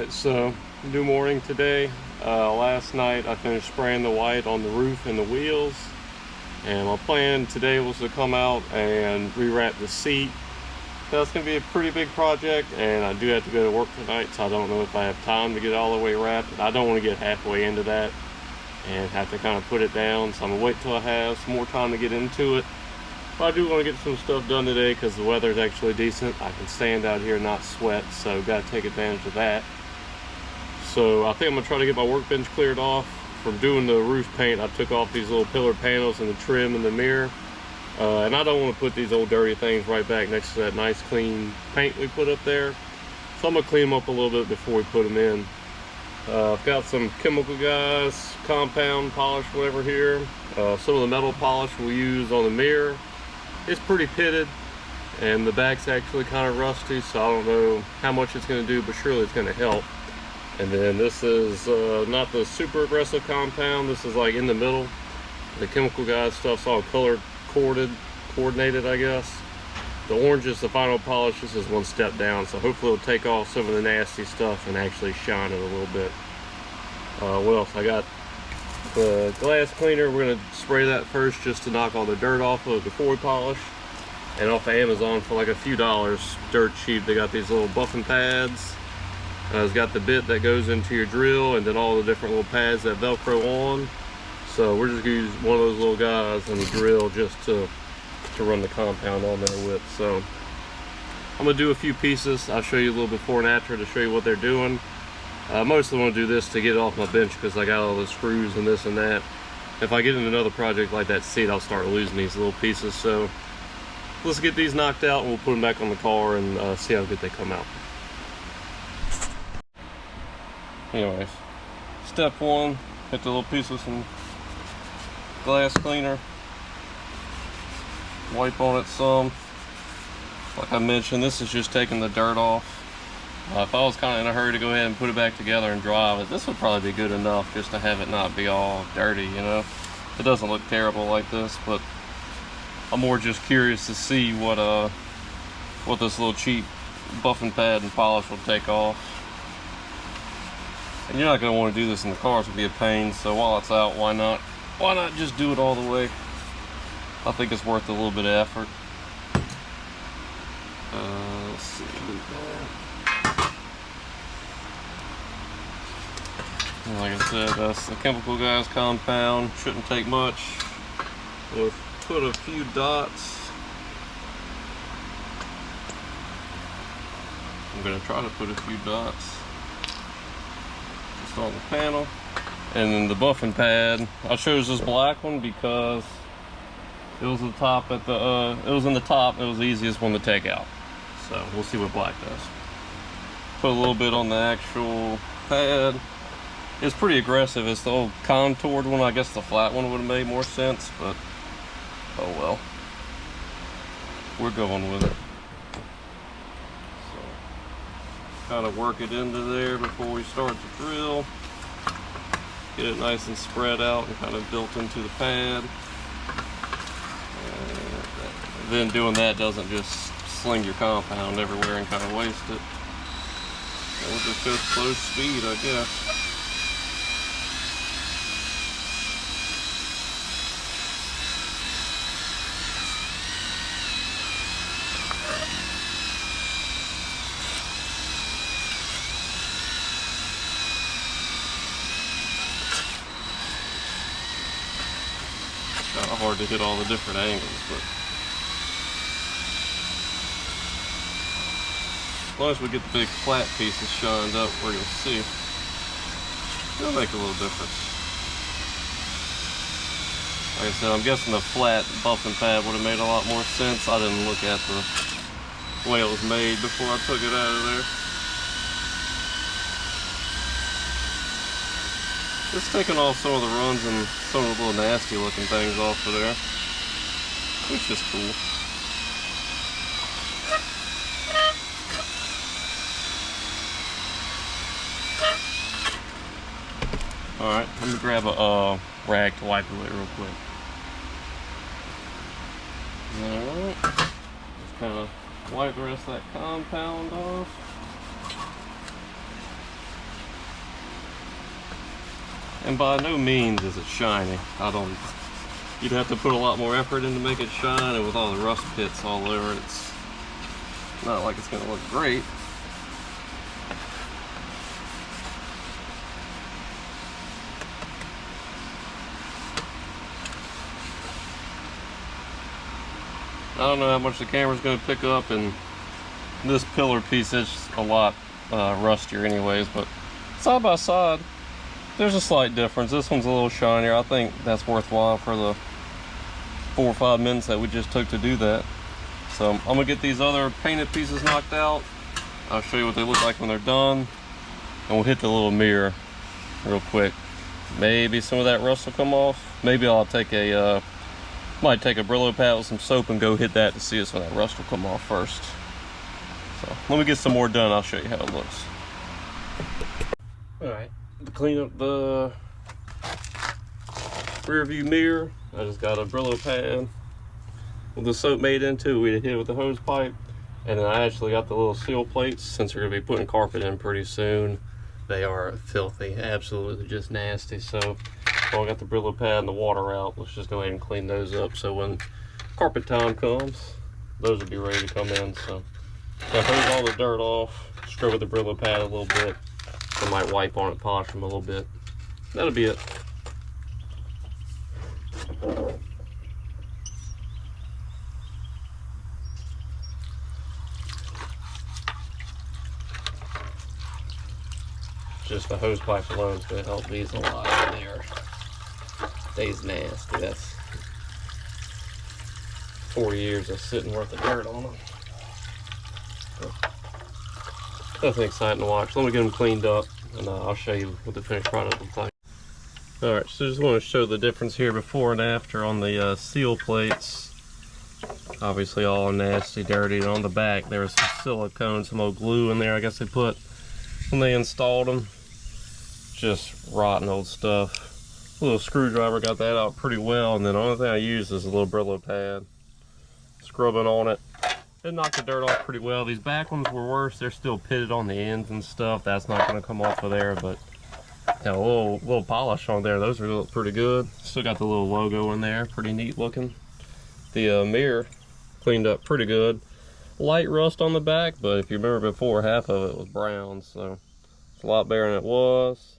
Alright, so new morning today. Last night I finished spraying the white on the roof and the wheels, and my plan today was to come out and rewrap the seat. That's going to be a pretty big project, and I do have to go to work tonight, so I don't know if I have time to get all the way wrapped. I don't want to get halfway into that and have to kind of put it down, so I'm going to wait till I have some more time to get into it. But I do want to get some stuff done today because the weather is actually decent. I can stand out here and not sweat, so got to take advantage of that. So I think I'm going to try to get my workbench cleared off. From doing the roof paint, I took off these little pillar panels and the trim and the mirror. And I don't want to put these old dirty things right back next to that nice clean paint we put up there. So I'm going to clean them up a little bit before we put them in. I've got some Chemical Guys compound polish, whatever here. Some of the metal polish we'll use on the mirror. It's pretty pitted, and the back's actually kind of rusty, so I don't know how much it's going to do, but surely it's going to help. And then this is not the super aggressive compound. This is like in the middle. The Chemical Guys stuff's all color coordinated, I guess. The orange is the final polish. This is one step down, so hopefully it'll take off some of the nasty stuff and actually shine it a little bit. What else? I got the glass cleaner. We're going to spray that first just to knock all the dirt off of it before we polish. And off of Amazon for like a few dollars, dirt cheap, they got these little buffing pads. It's got the bit that goes into your drill and then all the different little pads that velcro on. So we're just going to use one of those little guys and the drill just to run the compound on there with. So I'm going to do a few pieces. I'll show you a little before and after to show you what they're doing. Mostly want to do this to get it off my bench because I got all the screws and this and that. If I get in another project like that seat, I'll start losing these little pieces. So let's get these knocked out and we'll put them back on the car and see how good they come out. Anyways, step one, hit the little piece with some glass cleaner. Wipe on it some. Like I mentioned, this is just taking the dirt off. If I was kind of in a hurry to go ahead and put it back together and drive it, this would probably be good enough just to have it not be all dirty, you know. It doesn't look terrible like this, but I'm more just curious to see what this little cheap buffing pad and polish will take off. And you're not going to want to do this in the car, it's going to be a pain, so while it's out, why not just do it all the way? I think it's worth a little bit of effort. Let's see. And like I said, that's the Chemical Guys compound. Shouldn't take much. We'll put a few dots. I'm going to try to put a few dots just on the panel. And then the buffing pad, I chose this black one because it was the top at the it was in the top. It was the easiest one to take out. So we'll see what black does. Put a little bit on the actual pad. It's pretty aggressive. It's the old contoured one. I guess the flat one would have made more sense, but oh well. We're going with it. So kind of work it into there before we start the drill. Get it nice and spread out and kind of built into the pad. And then doing that doesn't just sling your compound everywhere and kind of waste it. And we'll just go slow speed, I guess. Kind of hard to hit all the different angles, but as long as we get the big flat pieces shined up where you'll see, it'll make a little difference. Like I said, I'm guessing the flat buffing pad would have made a lot more sense. I didn't look at the way it was made before I took it out of there. It's taking off some of the runs and some of the little nasty looking things off of there, which is cool. Alright, let me grab a rag to wipe away real quick. Alright, just kind of wipe the rest of that compound off. and by no means is it shiny. You'd have to put a lot more effort in to make it shine, and with all the rust pits all over, it's not like it's gonna look great. I don't know how much the camera's going to pick up, and this pillar piece is a lot rustier anyways, but side by side there's a slight difference. This one's a little shinier. I think that's worthwhile for the 4 or 5 minutes that we just took to do that. So I'm going to get these other painted pieces knocked out. I'll show you what they look like when they're done, and we'll hit the little mirror real quick. Maybe some of that rust will come off. Maybe I'll take a might take a Brillo pad with some soap and go hit that to see if some of that rust will come off first. So let me get some more done. I'll show you how it looks. All right, to clean up the rear view mirror, I just got a Brillo pad with the soap made into. We hit it with the hose pipe, and then I actually got the little seal plates since we're gonna be putting carpet in pretty soon. They are filthy, absolutely just nasty. So I got the Brillo pad and the water out. Let's just go ahead and clean those up, so when carpet time comes, those will be ready to come in. So I hose all the dirt off, scrub with the Brillo pad a little bit. I might wipe on it, polish them a little bit. That'll be it. Just the hose pipe alone is going to help these a lot in there. Stays nasty. That's 4 years of sitting worth of dirt on them. So, nothing exciting to watch. Let me get them cleaned up, and I'll show you what the finished product looks like. Alright, so just want to show the difference here before and after on the seal plates. Obviously all nasty, dirty, and on the back there was some silicone, some old glue in there I guess they put when they installed them. Just rotten old stuff. A little screwdriver got that out pretty well, and then the only thing I used is a little Brillo pad. Scrubbing on it. It knocked the dirt off pretty well. These back ones were worse. They're still pitted on the ends and stuff. That's not going to come off of there, but a little polish on there. Those look pretty good. Still got the little logo in there. Pretty neat looking. The mirror cleaned up pretty good. Light rust on the back, but if you remember before, half of it was brown, so it's a lot better than it was.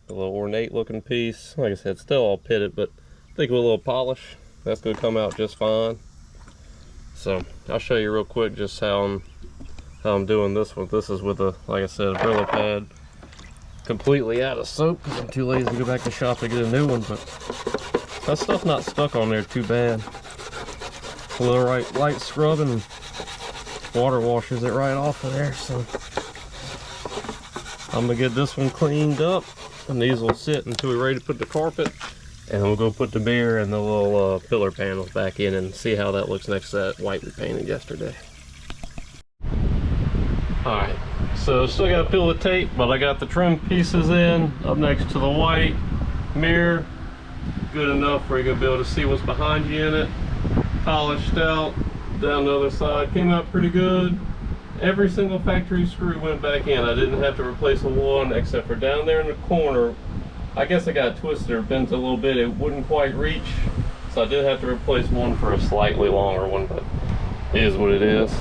A little ornate looking piece. Like I said, still all pitted, but I think with a little polish, that's going to come out just fine. So I'll show you real quick just how I'm doing this one. This is with a, like I said, a Brillo pad, completely out of soap because I'm too lazy to go back to the shop to get a new one. But that stuff not stuck on there too bad. A little light scrubbing and water washes it right off of there. So I'm gonna get this one cleaned up, and these will sit until we're ready to put the carpet, and we'll go put the mirror and the little pillar panels back in and see how that looks next to that white we painted yesterday. Alright, so still gotta peel the tape, but I got the trim pieces in up next to the white mirror. Good enough where you're gonna be able to see what's behind you in it. Polished out. Down the other side came out pretty good. Every single factory screw went back in. I didn't have to replace a one except for down there in the corner. I guess I got twisted or bent a little bit. It wouldn't quite reach, so I did have to replace one for a slightly longer one, but it is what it is.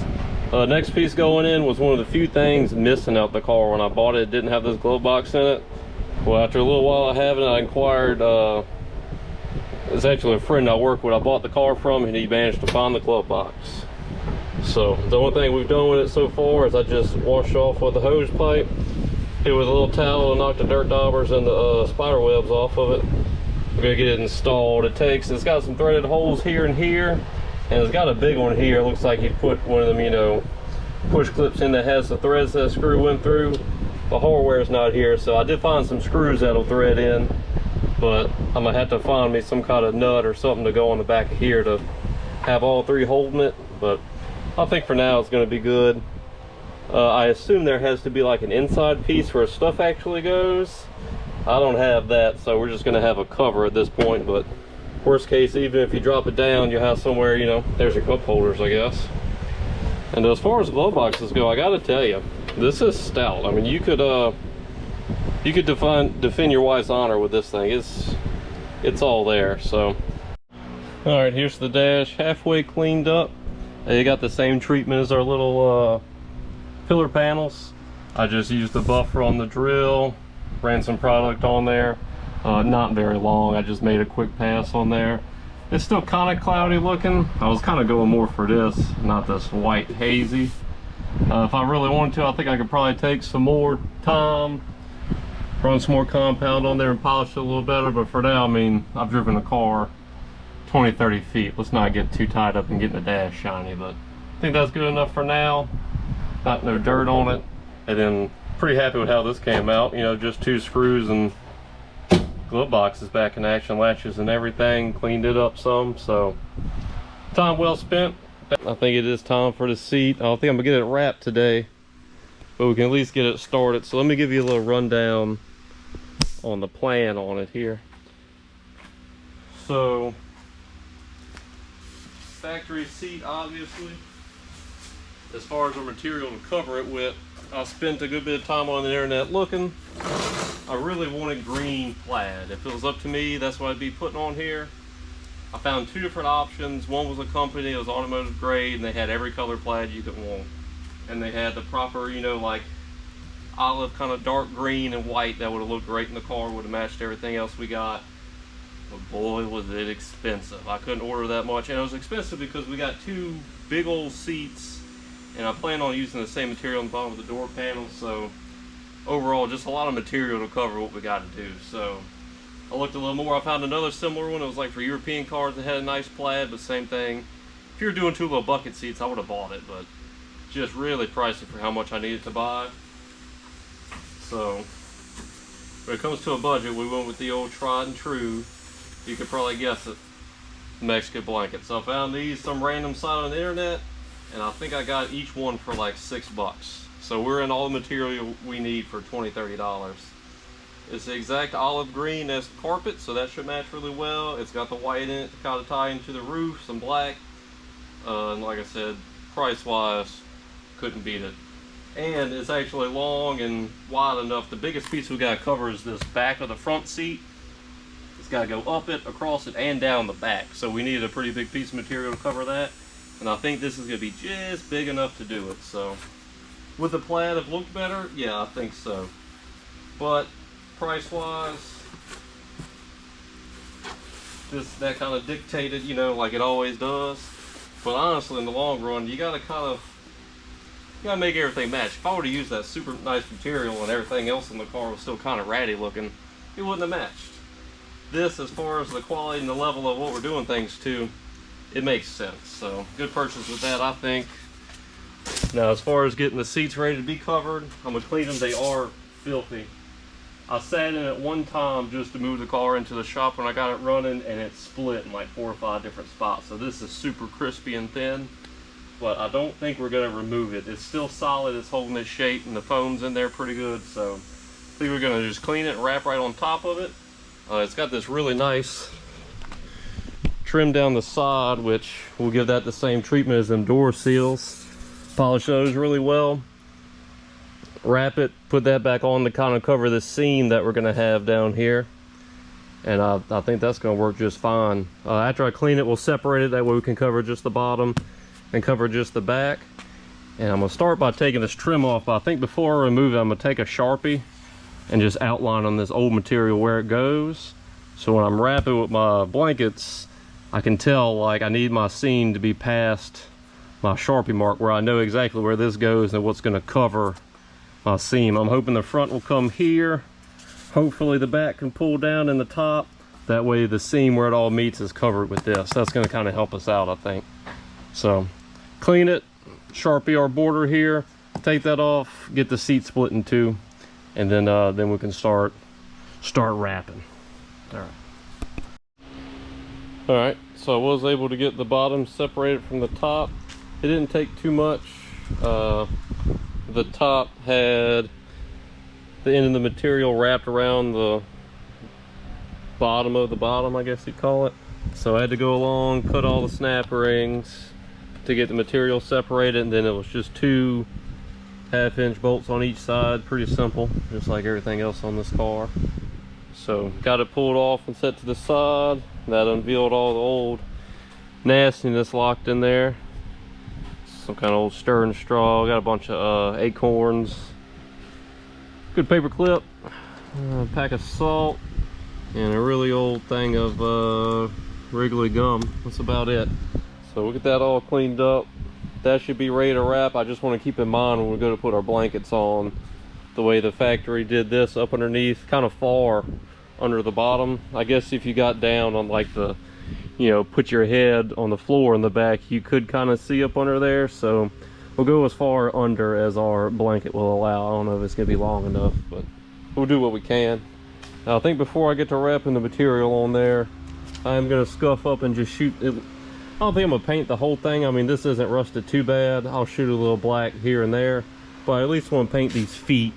Next piece going in was one of the few things missing out the car. When I bought it, it didn't have this glove box in it. Well, after a little while of having it, I inquired. It's actually a friend I work with. I bought the car from, and he managed to find the glove box. So the only thing we've done with it so far is I just washed off with the hose pipe. It was a little towel to knock the dirt daubers and the spider webs off of it. We're gonna get it installed. It's got some threaded holes here and here, and it's got a big one here. It looks like he put one of them, you know, push clips in that has the threads that screw went through. The hardware is not here, so I did find some screws that'll thread in, but I'm gonna have to find me some kind of nut or something to go on the back of here to have all three holding it. But I think for now it's going to be good. I assume there has to be like an inside piece where stuff actually goes. I don't have that, so we're just going to have a cover at this point. But worst case, even if you drop it down, you'll have somewhere, you know, there's your cup holders, I guess. And as far as glove boxes go, I got to tell you, this is stout. I mean, you could You could defend your wife's honor with this thing. It's all there. So, all right, here's the dash, halfway cleaned up. They got the same treatment as our little pillar panels. I just used the buffer on the drill, ran some product on there. Not very long. I just made a quick pass on there. It's still kind of cloudy looking. I was kind of going more for this, not this white hazy. If I really wanted to, I think I could probably take some more time, run some more compound on there and polish it a little better. But for now, I mean, I've driven the car 20-30 feet. Let's not get too tied up and getting the dash shiny, but I think that's good enough for now. Not no dirt on it. And then pretty happy with how this came out. You know, just 2 screws and glove boxes back in action, latches and everything. Cleaned it up some, so time well spent. I think it is time for the seat. I don't think I'm gonna get it wrapped today, but we can at least get it started. So let me give you a little rundown on the plan on it here. So factory seat, obviously. As far as the material to cover it with, I spent a good bit of time on the internet looking. I really wanted green plaid. If it was up to me, that's what I'd be putting on here. I found 2 different options. One was a company, it was automotive grade, and they had every color plaid you could want. And they had the proper, you know, like olive kind of dark green and white that would have looked great in the car, would have matched everything else we got. But boy, was it expensive. I couldn't order that much, and it was expensive because we got 2 big old seats, and I plan on using the same material on the bottom of the door panel, so overall just a lot of material to cover what we got to do. So I looked a little more. I found another similar one. It was like for European cars that had a nice plaid, but same thing. If you're doing 2 little bucket seats, I would have bought it, but just really pricey for how much I needed to buy. So when it comes to a budget, we went with the old tried and true, you could probably guess it, Mexican blanket. So I found these some random site on the internet, and I think I got each one for like $6. So we're in all the material we need for $20-30. It's the exact olive green as the carpet, so that should match really well. It's got the white in it to kind of tie into the roof, some black. And like I said, price-wise, couldn't beat it. And it's actually long and wide enough. The biggest piece we got to cover is this back of the front seat. It's got to go up it, across it, and down the back. So we needed a pretty big piece of material to cover that. And I think this is going to be just big enough to do it. So would the plaid have looked better? Yeah, I think so. But price-wise, that kind of dictated, you know, like it always does. But honestly, in the long run, you gotta make everything match. If I were to use that super nice material and everything else in the car was still kind of ratty looking, it wouldn't have matched. This, as far as the quality and the level of what we're doing things to, it makes sense. So good purchase with that, I think. Now, as far as getting the seats ready to be covered, I'm gonna clean them. They are filthy. I sat in it one time just to move the car into the shop when I got it running, and it split in like 4 or 5 different spots. So this is super crispy and thin, but I don't think we're gonna remove it. It's still solid, it's holding its shape, and the foam's in there pretty good. So I think we're gonna just clean it and wrap right on top of it. It's got this really nice trim down the side, which will give that the same treatment as them door seals. Polish those really well. Wrap it, put that back on to kind of cover the seam that we're going to have down here, and I think that's going to work just fine. After I clean it, we'll separate it, that way we can cover just the bottom and cover just the back. And I'm going to start by taking this trim off, but I think before I remove it, I'm going to take a Sharpie and just outline on this old material where it goes, so when I'm wrapping with my blankets, I can tell like I need my seam to be past my Sharpie mark, where I know exactly where this goes and what's going to cover my seam. I'm hoping the front will come here. Hopefully the back can pull down in the top. That way the seam where it all meets is covered with this. That's going to kind of help us out, I think. So clean it, Sharpie our border here, take that off, get the seat split in 2, and then we can start wrapping. All right, so I was able to get the bottom separated from the top. It didn't take too much. The top had the end of the material wrapped around the bottom of the bottom, I guess you'd call it. So I had to go along, cut all the snap rings to get the material separated, and then it was just 2 half-inch bolts on each side. Pretty simple, just like everything else on this car. So got it pulled off and set to the side. That unveiled all the old nastiness locked in there. Some kind of old stirring straw. Got a bunch of acorns. Good paper clip. A pack of salt. And a really old thing of Wrigley gum. That's about it. So we'll get that all cleaned up. That should be ready to wrap. I just want to keep in mind when we go to put our blankets on, the way the factory did this up underneath, kind of far under the bottom. I guess if you got down on like the, you know, put your head on the floor in the back, you could kind of see up under there. So we'll go as far under as our blanket will allow. I don't know if it's gonna be long enough, but we'll do what we can. Now I think before I get to wrapping the material on there, I'm gonna scuff up and just shoot it. I don't think I'm gonna paint the whole thing. I mean, this isn't rusted too bad. I'll shoot a little black here and there, but I at least want to paint these feet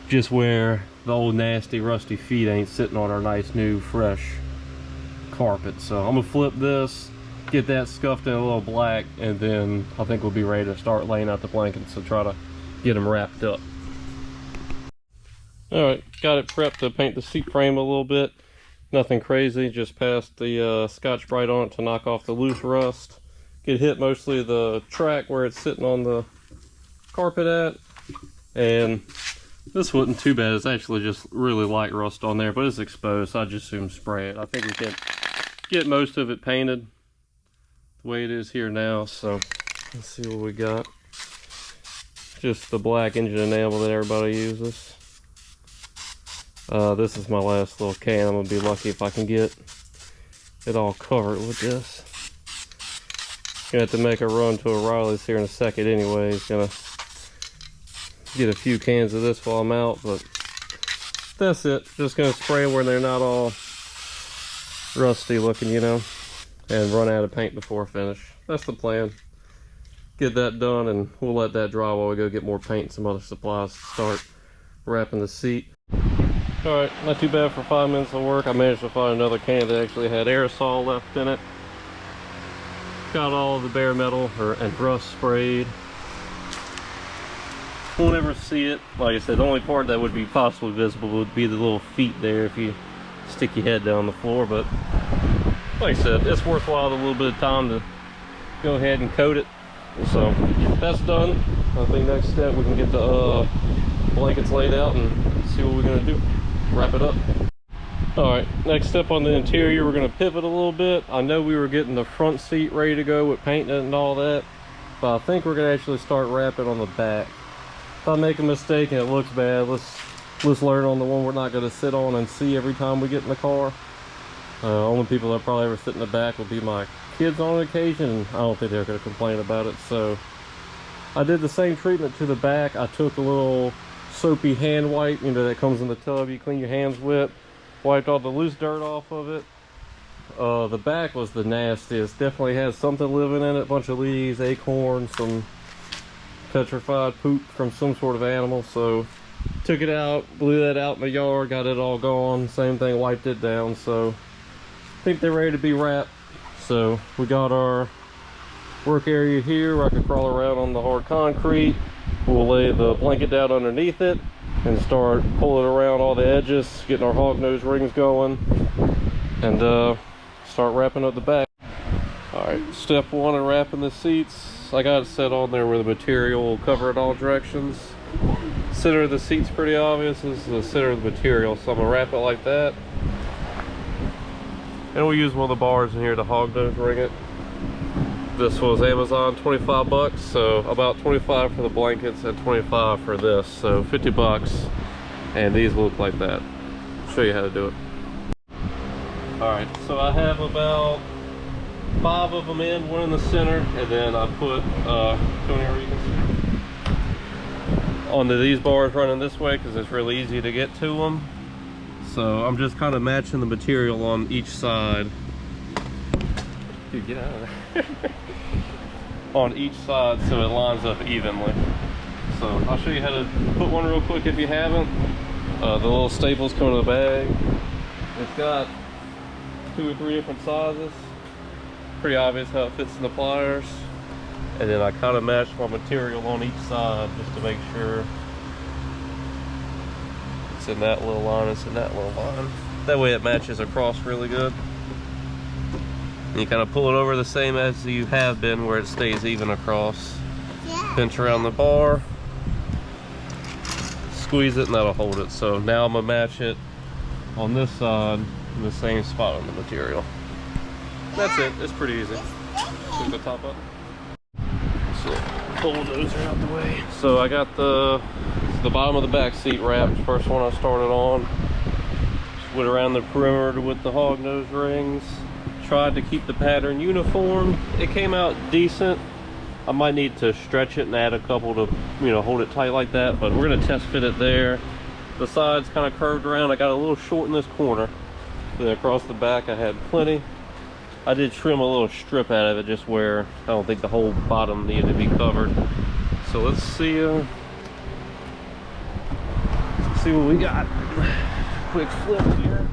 just where the old nasty rusty feet ain't sitting on our nice new fresh carpet. So I'm gonna flip this, get that scuffed in a little black, and then I think we'll be ready to start laying out the blankets and try to get them wrapped up. All right, got it prepped to paint the seat frame a little bit. Nothing crazy, just passed the Scotch-Brite on it to knock off the loose rust. Get hit mostly the track where it's sitting on the carpet at. And this wasn't too bad. It's actually just really light rust on there, but it's exposed, so I just assume spray it. I think we can get most of it painted the way it is here now. So let's see what we got. Just the black engine enamel that everybody uses. This is my last little can. I'm gonna be lucky if I can get it all covered with this. Gonna have to make a run to O'Reilly's here in a second anyways. Gonna get a few cans of this while I'm out, but that's it. Just gonna spray where they're not all rusty looking, you know, and run out of paint before I finish. That's the plan. Get that done and we'll let that dry while we go get more paint and some other supplies to start wrapping the seat. Alright, not too bad for 5 minutes of work. I managed to find another can that actually had aerosol left in it. Got all the bare metal and rust sprayed. Won't ever see it. Like I said, the only part that would be possibly visible would be the little feet there if you stick your head down the floor. But like I said, it's worthwhile a little bit of time to go ahead and coat it. So that's done. I think next step we can get the blankets laid out and see what we're gonna do. Wrap it up. All right, next step on the interior, we're gonna pivot a little bit. I know we were getting the front seat ready to go with painting it and all that, but I think we're gonna actually start wrapping on the back. If I make a mistake and it looks bad, let's learn on the one we're not gonna sit on and see every time we get in the car. Only people that probably ever sit in the back will be my kids on occasion, and I don't think they're gonna complain about it. So I did the same treatment to the back. I took a little soapy hand wipe, you know, that comes in the tub you clean your hands with, wiped all the loose dirt off of it. The back was the nastiest. Definitely had something living in it, a bunch of leaves, acorns, some petrified poop from some sort of animal. So took it out, blew that out in the yard, got it all gone. Same thing, wiped it down. So I think they're ready to be wrapped. So we got our work area here where I can crawl around on the hard concrete. We'll lay the blanket down underneath it and start pulling around all the edges, getting our hog nose rings going, and start wrapping up the back. All right, step one in wrapping the seats. I got it set on there where the material will cover in all directions. Center of the seat's pretty obvious. This is the center of the material, so I'm gonna wrap it like that. And we'll use one of the bars in here to hog nose ring it. This was Amazon, 25 bucks, so about 25 for the blankets and 25 for this, so 50 bucks. And these look like that. I'll show you how to do it. All right, so I have about 5 of them in, one in the center, and then I put, Tony, where you can see, onto these bars running this way because it's really easy to get to them. So I'm just kind of matching the material on each side. Dude, get out of there. On each side so it lines up evenly. So I'll show you how to put one real quick if you haven't. The little staples come in the bag. It's got 2 or 3 different sizes. Pretty obvious how it fits in the pliers. And then I kind of match my material on each side just to make sure it's in that little line, it's in that little line. That way it matches across really good. And you kind of pull it over the same as you have been, where it stays even across. Yeah. Pinch around the bar, squeeze it, and that'll hold it. So now I'm gonna match it on this side in the same spot on the material. That's it. It's pretty easy. Take the top up. So bulldozer out the way. So I got the bottom of the back seat wrapped. First one I started on. Just went around the perimeter with the hog nose rings. Tried to keep the pattern uniform. It came out decent. I might need to stretch it and add a couple to, you know, hold it tight like that, but we're gonna test fit it there. The sides kind of curved around. I got a little short in this corner. Then across the back I had plenty. I did trim a little strip out of it just where I don't think the whole bottom needed to be covered. So let's see what we got. Quick flip here.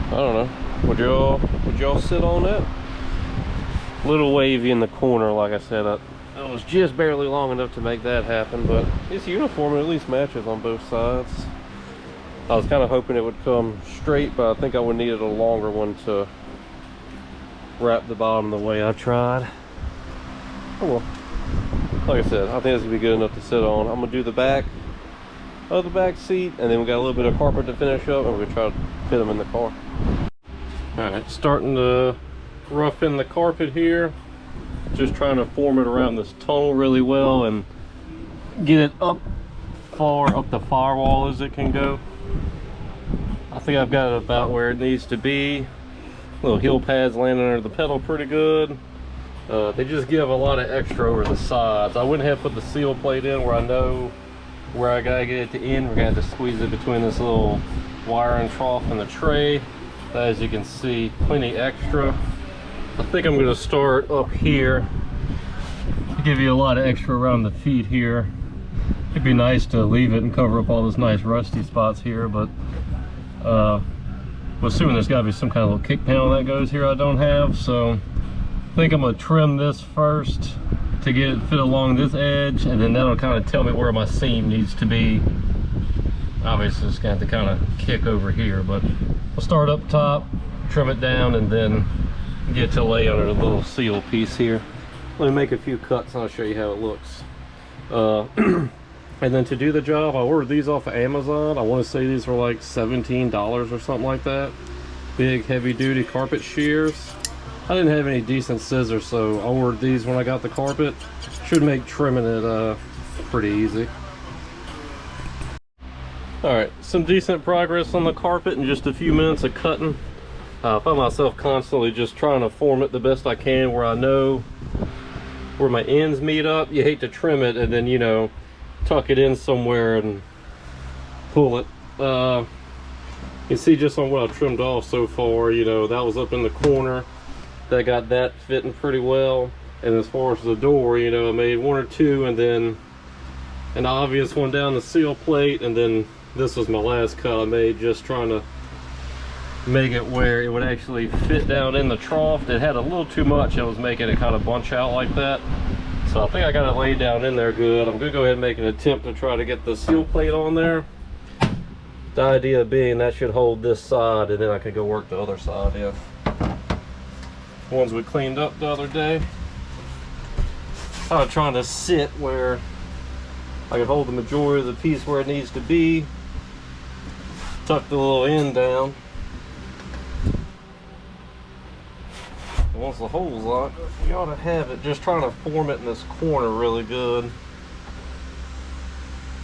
I don't know. Would y'all sit on that? Little wavy in the corner, like I said. I was just barely long enough to make that happen, but it's uniform and at least matches on both sides. I was kind of hoping it would come straight, but I think I would need a longer one to wrap the bottom the way I tried. Oh well. Like I said, I think this will be good enough to sit on. I'm gonna do the back of the back seat, and then we got a little bit of carpet to finish up, and we're gonna try to fit them in the car. All right, starting to rough in the carpet here. Just trying to form it around this tunnel really well and get it up far up the firewall as it can go. I think I've got it about where it needs to be. Little heel pads landing under the pedal pretty good. They just give a lot of extra over the sides. I went ahead and put the seal plate in where I know where I gotta get it to end. We're gonna have to squeeze it between this little wiring trough and the tray. As you can see, plenty extra. I think I'm gonna start up here to give you a lot of extra around the feet here. It'd be nice to leave it and cover up all those nice rusty spots here, but I'm assuming there's got to be some kind of little kick panel that goes here I don't have, so I think I'm going to trim this first to get it fit along this edge, and then that'll kind of tell me where my seam needs to be. Obviously it's going to have to kind of kick over here, but I'll start up top, trim it down, and then get to lay under the little seal piece here. Let me make a few cuts and I'll show you how it looks. And then to do the job, I ordered these off of Amazon. I want to say these were like $17 or something like that. Big heavy duty carpet shears. I didn't have any decent scissors, so I ordered these when I got the carpet. Should make trimming it pretty easy. Alright, some decent progress on the carpet in just a few minutes of cutting. I find myself constantly just trying to form it the best I can where I know where my ends meet up. You hate to trim it and then, you know, tuck it in somewhere and pull it. You see just on what I've trimmed off so far, you know, that was up in the corner. That got that fitting pretty well. And as far as the door, you know, I made one or two, and then an obvious one down the seal plate, and then this was my last cut I made, just trying to make it where it would actually fit down in the trough. It had a little too much, it was making it kind of bunch out like that. So I think I got it laid down in there good. I'm gonna go ahead and make an attempt to try to get the seal plate on there. The idea being that should hold this side, and then I could go work the other side in. Ones we cleaned up the other day. I was trying to sit where I could hold the majority of the piece where it needs to be. Tuck the little end down. Once the hole's locked, you ought to have it. Just trying to form it in this corner really good.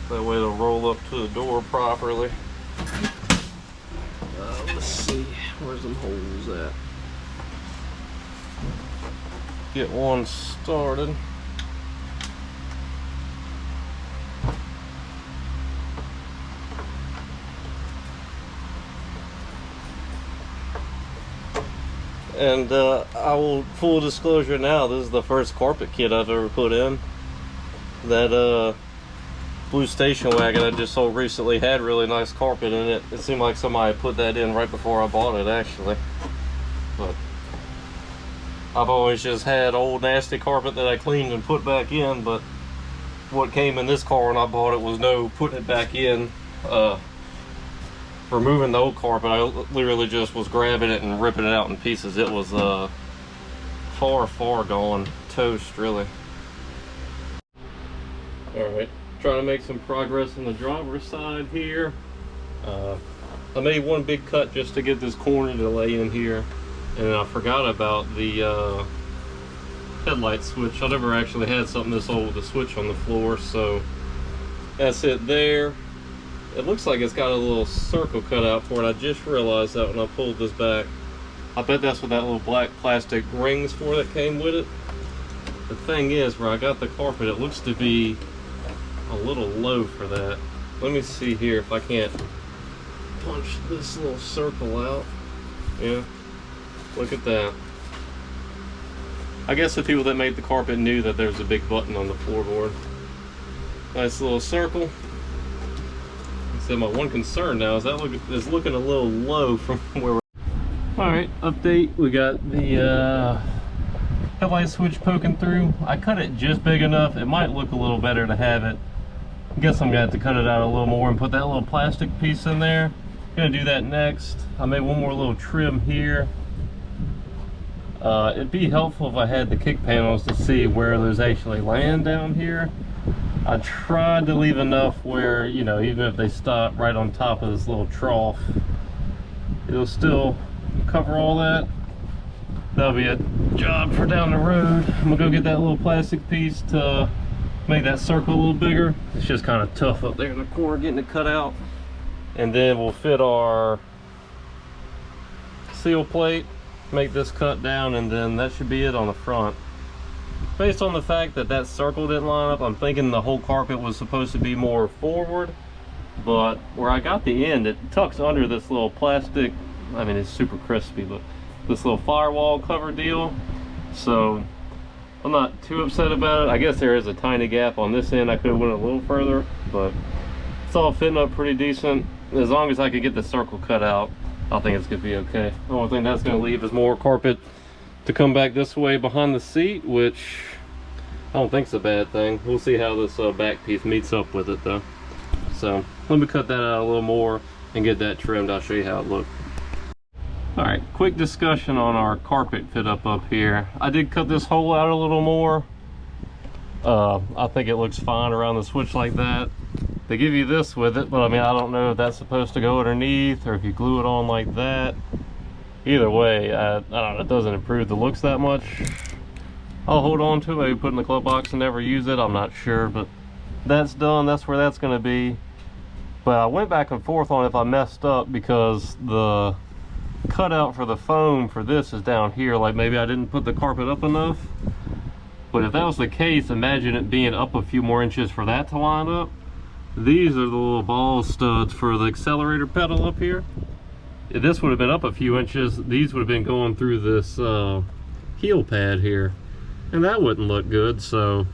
That way it'll roll up to the door properly. Let's see, where's them holes at? Get one started. And I will, full disclosure now, this is the first carpet kit I've ever put in. That blue station wagon I just sold recently had really nice carpet in it. It seemed like somebody put that in right before I bought it, actually. But I've always just had old nasty carpet that I cleaned and put back in, but what came in this car when I bought it was no putting it back in. Removing the old carpet, I literally just was grabbing it and ripping it out in pieces. It was far gone toast, really. Alright, trying to make some progress on the driver's side here. I made one big cut just to get this corner to lay in here, and I forgot about the headlight switch. I never actually had something this old with a switch on the floor, so that's it there. It looks like it's got a little circle cut out for it. I just realized that when I pulled this back. I bet that's what that little black plastic ring's for that came with it. The thing is, where I got the carpet, it looks to be a little low for that. Let me see here if I can't punch this little circle out. Yeah, look at that. I guess the people that made the carpet knew that there's a big button on the floorboard. Nice little circle. So my one concern now is that is looking a little low from where we're. Alright, update. We got the headlight switch poking through. I cut it just big enough. It might look a little better to have it. I guess I'm gonna have to cut it out a little more and put that little plastic piece in there. Gonna do that next. I made one more little trim here. It'd be helpful if I had the kick panels to see where those actually land down here. I tried to leave enough where, you know, even if they stop right on top of this little trough, it'll still cover all that. That'll be a job for down the road. I'm gonna go get that little plastic piece to make that circle a little bigger. It's just kind of tough up there in the corner getting it cut out. And then we'll fit our seal plate, make this cut down, and then that should be it on the front. Based on the fact that that circle didn't line up, I'm thinking the whole carpet was supposed to be more forward, but where I got the end, it tucks under this little plastic, I mean, it's super crispy, but this little firewall cover deal. So I'm not too upset about it. I guess there is a tiny gap on this end. I could have went a little further, but it's all fitting up pretty decent. As long as I could get the circle cut out, I think it's gonna be okay. The only thing that's gonna leave is more carpet to come back this way behind the seat, which I don't think is a bad thing. We'll see how this back piece meets up with it though. So let me cut that out a little more and get that trimmed. I'll show you how it looks. All right, quick discussion on our carpet fit up here. I did cut this hole out a little more. I think it looks fine around the switch like that. They give you this with it, but I mean, I don't know if that's supposed to go underneath or if you glue it on like that. Either way, I don't know, it doesn't improve the looks that much. I'll hold on to it, maybe put it in the glove box and never use it. I'm not sure, but that's done. That's where that's going to be. But I went back and forth on if I messed up, because the cutout for the foam for this is down here. Like maybe I didn't put the carpet up enough. But if that was the case, imagine it being up a few more inches for that to line up. These are the little ball studs for the accelerator pedal up here. If this would have been up a few inches, these would have been going through this heel pad here, and that wouldn't look good. So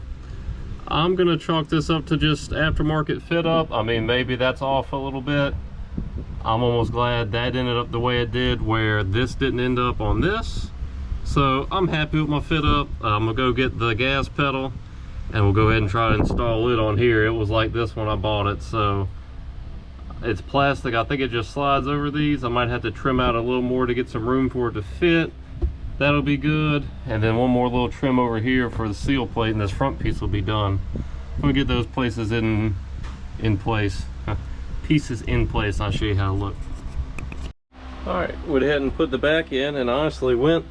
I'm gonna chalk this up to just aftermarket fit up. I mean, maybe that's off a little bit. I'm almost glad that ended up the way it did, where this didn't end up on this. So I'm happy with my fit up. I'm gonna go get the gas pedal and we'll go ahead and try to install it on here. It was like this when I bought it, so it's plastic. I think it just slides over these. I might have to trim out a little more to get some room for it to fit. That'll be good. And then one more little trim over here for the seal plate, and this front piece will be done. I'm gonna get those places in place. Pieces in place. I'll show you how to look. All right, went ahead and put the back in, and honestly went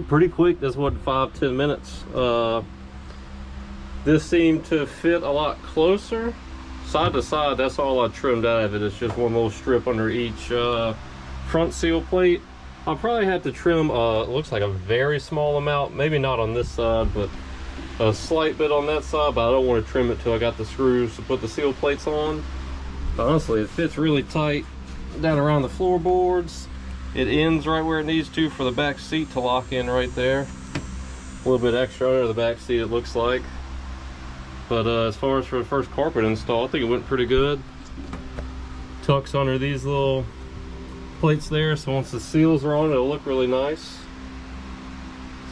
pretty quick. This was 5-10 minutes. This seemed to fit a lot closer. Side to side, that's all I trimmed out of it. It's just one little strip under each front seal plate. I'll probably have to trim, it looks like a very small amount, maybe not on this side, but a slight bit on that side, but I don't want to trim it till I got the screws to put the seal plates on. But honestly, it fits really tight down around the floorboards. It ends right where it needs to for the back seat to lock in right there. A little bit extra under the back seat, it looks like. But as far as for the first carpet install, I think it went pretty good. Tucks under these little plates there, so once the seals are on, it'll look really nice.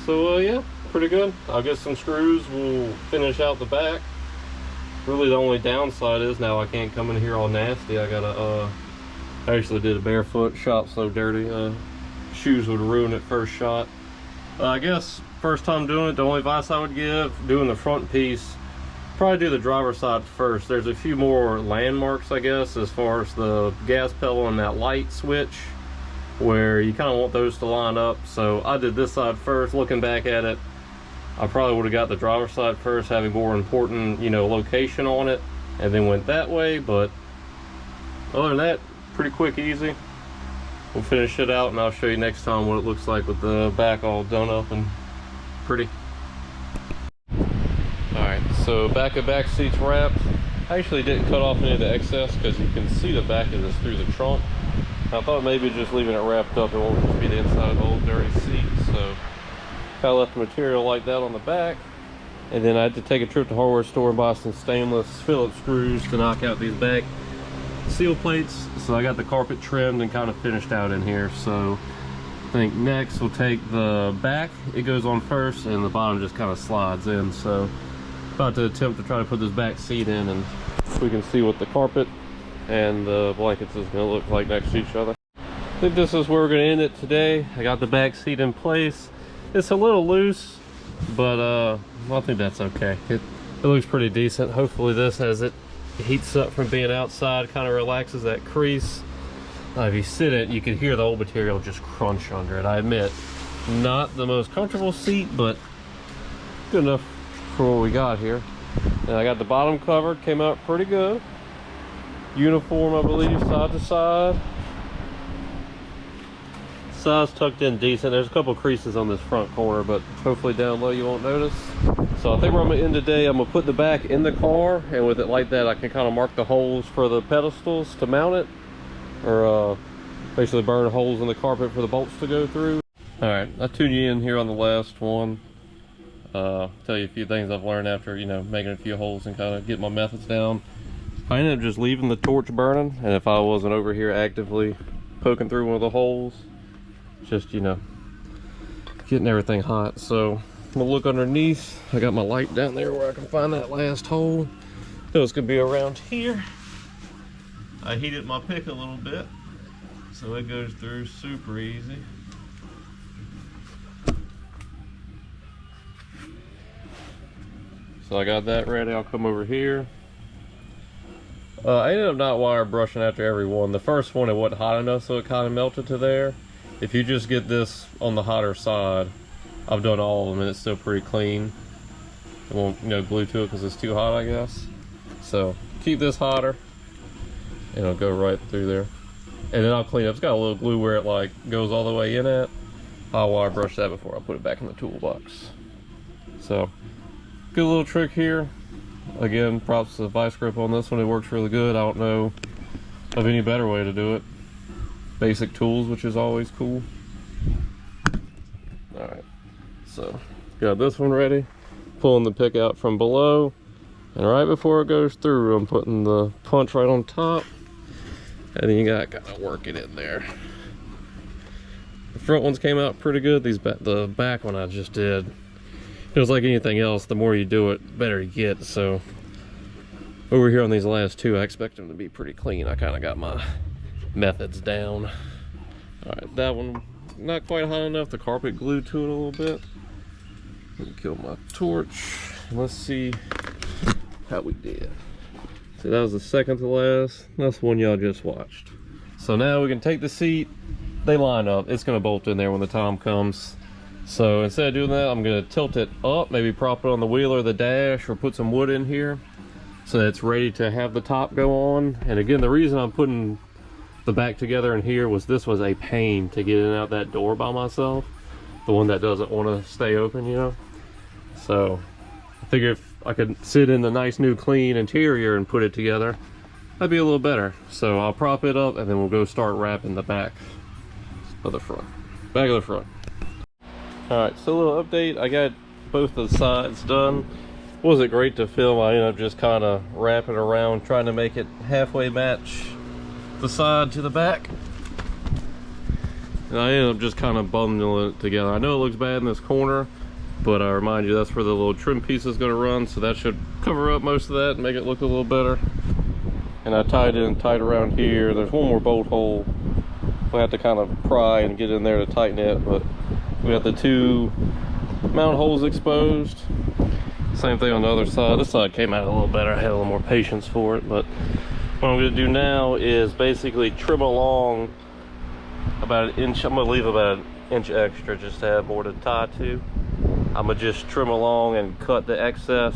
So yeah, pretty good. I'll get some screws, we'll finish out the back. Really the only downside is now I can't come in here all nasty. I gotta I actually did a barefoot, shop so dirty, shoes would ruin it first shot. I guess first time doing it, the only advice I would give, doing the front piece, probably do the driver's side first. There's a few more landmarks, I guess, as far as the gas pedal and that light switch, where you kind of want those to line up. So I did this side first. Looking back at it, I probably would have got the driver's side first, having more important, you know, location on it, and then went that way. But other than that, pretty quick, easy. We'll finish it out and I'll show you next time what it looks like with the back all done up and pretty. Alright, so back seat's wrapped. I actually didn't cut off any of the excess because you can see the back of this through the trunk. I thought maybe just leaving it wrapped up, it won't just be the inside of the old dirty seat. So I left the material like that on the back. And then I had to take a trip to the hardware store and buy some stainless Phillips screws to knock out these back seal plates. So I got the carpet trimmed and kind of finished out in here. So I think next we'll take the back, it goes on first, and the bottom just kind of slides in. So about to attempt to try to put this back seat in, and we can see what the carpet and the blankets is going to look like next to each other. I think this is where we're going to end it today. I got the back seat in place. It's a little loose, but I think that's okay. It looks pretty decent. Hopefully this, as it heats up from being outside, kind of relaxes that crease. If you sit in it, you can hear the old material just crunch under it. I admit, not the most comfortable seat, but good enough for what we got here. And I got the bottom covered, came out pretty good. Uniform, I believe, side to side. Size tucked in decent. There's a couple creases on this front corner, but hopefully down low you won't notice. So I think where I'm gonna end today, I'm gonna put the back in the car, and with it like that, I can kind of mark the holes for the pedestals to mount it, or basically burn holes in the carpet for the bolts to go through. All right, I tuned you in here on the last one. Tell you a few things I've learned after, you know, making a few holes and kind of getting my methods down. I ended up just leaving the torch burning, and if I wasn't over here actively poking through one of the holes, just, you know, getting everything hot. So I'm gonna look underneath. I got my light down there where I can find that last hole. So it's gonna be around here. I heated my pick a little bit, so it goes through super easy. So I got that ready. I'll come over here. I ended up not wire brushing after every one. The first one, it wasn't hot enough, so it kind of melted to there. If you just get this on the hotter side, I've done all of them and it's still pretty clean. It won't, you know, glue to it because it's too hot, I guess. So keep this hotter and it'll go right through there. And then I'll clean it up. It's got a little glue where it like goes all the way in at. I'll wire brush that before I put it back in the toolbox. So good little trick here. Again, props to the vice grip on this one. It works really good. I don't know of any better way to do it. Basic tools, which is always cool. All right, so got this one ready. Pulling the pick out from below, and right before it goes through, I'm putting the punch right on top, and then you gotta work it in there. The front ones came out pretty good. The back one I just did, it was like anything else. The more you do it, the better you get. So over here on these last two, I expect them to be pretty clean. I kind of got my methods down. All right, that one not quite hot enough. The carpet glued to it a little bit. Let me kill my torch. Let's see how we did. See, that was the second to last. That's the one y'all just watched. So now we can take the seat. They line up. It's gonna bolt in there when the time comes. So instead of doing that, I'm gonna tilt it up, maybe prop it on the wheel or the dash, or put some wood in here so that it's ready to have the top go on. And again, the reason I'm putting the back together in here was this was a pain to get in and out that door by myself, the one that doesn't want to stay open, you know. So I figured if I could sit in the nice new clean interior and put it together, that'd be a little better. So I'll prop it up and then we'll go start wrapping the back of the front, back of the front. All right, so a little update. I got both of the sides done. Wasn't great to film. I ended up just kind of wrapping around, trying to make it halfway match the side to the back. And I ended up just kind of bundling it together. I know it looks bad in this corner, But I remind you, that's where the little trim piece is going to run, so that should cover up most of that and make it look a little better. And I tied it in tight around here. There's one more bolt hole we have to kind of pry and get in there to tighten it, but we got the two mount holes exposed. Same thing on the other side. This side came out a little better. I had a little more patience for it, but what I'm going to do now is basically trim along about an inch. I'm going to leave about an inch extra just to have more to tie to. I'm going to just trim along and cut the excess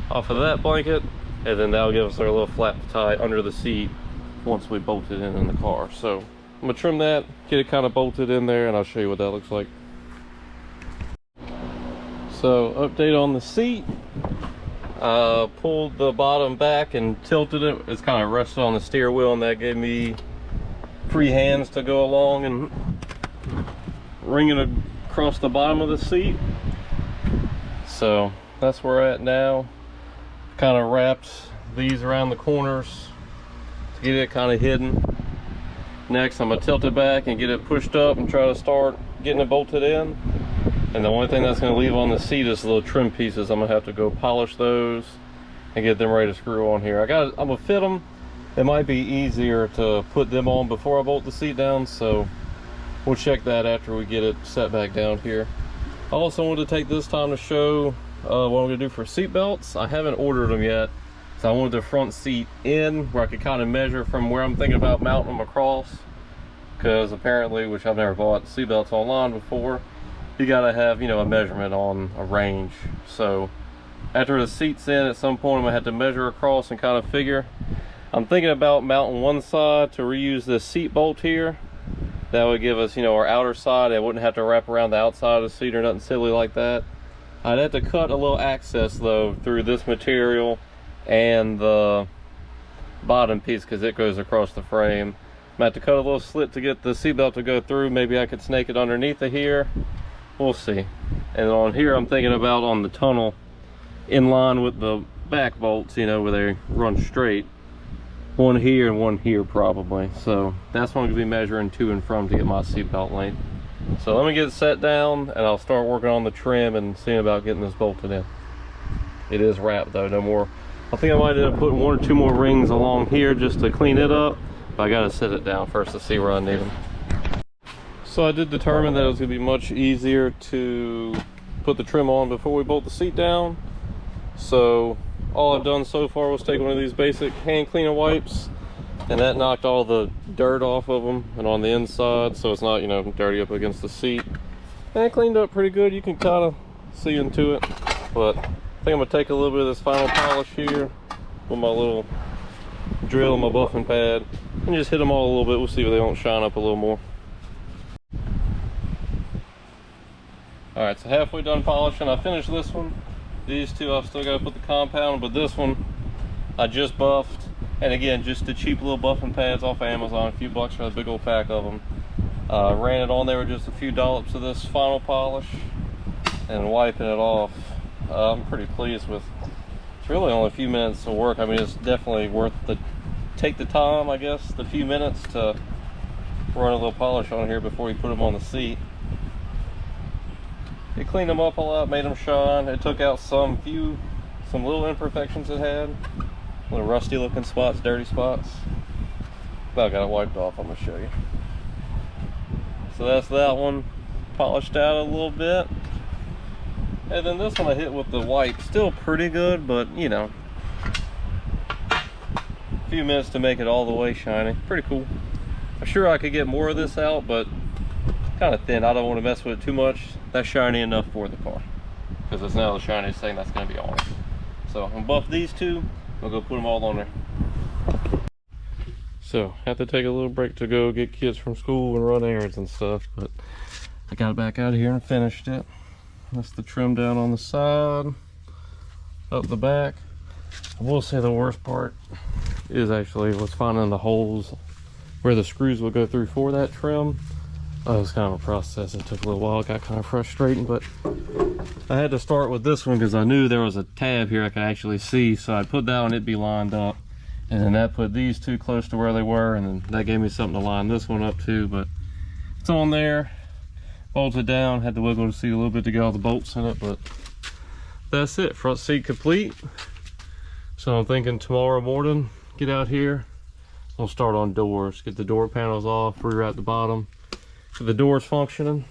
off of that blanket, and then that'll give us our little flap to tie under the seat once we bolt it in the car. So I'm going to trim that, get it kind of bolted in there, and I'll show you what that looks like. So update on the seat. Pulled the bottom back and tilted it. It's kind of rested on the steer wheel, and that gave me free hands to go along and ring it across the bottom of the seat. So that's where we're at now. Kind of wrapped these around the corners to get it kind of hidden. Next, I'm gonna tilt it back and get it pushed up and try to start getting it bolted in. And the only thing that's going to leave on the seat is the little trim pieces. I'm going to have to go polish those and get them ready to screw on here. I'm going to fit them. It might be easier to put them on before I bolt the seat down, so we'll check that after we get it set back down here. I also wanted to take this time to show what I'm going to do for seat belts. I haven't ordered them yet, so I wanted the front seat in where I could kind of measure from where I'm thinking about mounting them across, because apparently, which I've never bought seat belts online before, you gotta have, you know, a measurement on a range. So after the seat's in, at some point I'm gonna have to measure across and kind of figure. I'm thinking about mounting one side to reuse this seat bolt here. That would give us, you know, our outer side. I wouldn't have to wrap around the outside of the seat or nothing silly like that. I'd have to cut a little access though through this material and the bottom piece, because it goes across the frame. I'm gonna have to cut a little slit to get the seat belt to go through. Maybe I could snake it underneath of here. We'll see. And on here, I'm thinking about on the tunnel, in line with the back bolts, you know, where they run straight. One here and one here probably. So that's what I'm gonna be measuring to and from to get my seatbelt length. So let me get it set down and I'll start working on the trim and seeing about getting this bolted in. It is wrapped though, no more. I think I might end up putting one or two more rings along here just to clean it up, but I gotta set it down first to see where I need them. So I did determine that it was going to be much easier to put the trim on before we bolt the seat down. So all I've done so far was take one of these basic hand cleaner wipes, and that knocked all the dirt off of them and on the inside, so it's not, you know, dirty up against the seat. And it cleaned up pretty good. You can kind of see into it, but I think I'm going to take a little bit of this final polish here with my little drill and my buffing pad and just hit them all a little bit. We'll see if they don't shine up a little more. Alright, so halfway done polishing. I finished this one. These two I've still got to put the compound, but this one I just buffed. And again, just the cheap little buffing pads off of Amazon, a few bucks for a big old pack of them. Ran it on there with just a few dollops of this final polish and wiping it off. I'm pretty pleased with. It's really only a few minutes of work. I mean, it's definitely worth take the time, I guess, the few minutes to run a little polish on here before you put them on the seat. It cleaned them up a lot, made them shine. It took out some little imperfections it had. Little rusty looking spots, dirty spots. But I got it wiped off, I'm gonna show you. So that's that one, polished out a little bit. And then this one I hit with the white, still pretty good, but you know, a few minutes to make it all the way shiny. Pretty cool. I'm sure I could get more of this out, but kind of thin. I don't want to mess with it too much. That's shiny enough for the car, because it's now the shiniest thing that's going to be on it. So I'm gonna buff these two. I'll go put them all on there. So have to take a little break to go get kids from school and run errands and stuff, but I got it back out of here and finished it. That's the trim down on the side, up the back. I will say the worst part is actually was finding the holes where the screws will go through for that trim. It was kind of a process. It took a little while. It got kind of frustrating, but I had to start with this one because I knew there was a tab here I could actually see. So I put that one, it'd be lined up, and then that put these two close to where they were, and then that gave me something to line this one up to. But it's on there. bolted down. Had to wiggle the seat a little bit to get all the bolts in it, but that's it. Front seat complete. So I'm thinking tomorrow morning, get out here. We'll start on doors. Get the door panels off, rewrap the bottom. Get the doors functioning.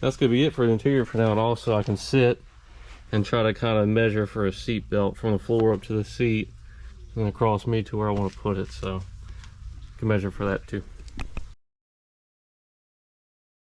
That's gonna be it for the interior for now. And also I can sit and try to kind of measure for a seat belt from the floor up to the seat and across me to where I want to put it. So I can measure for that too.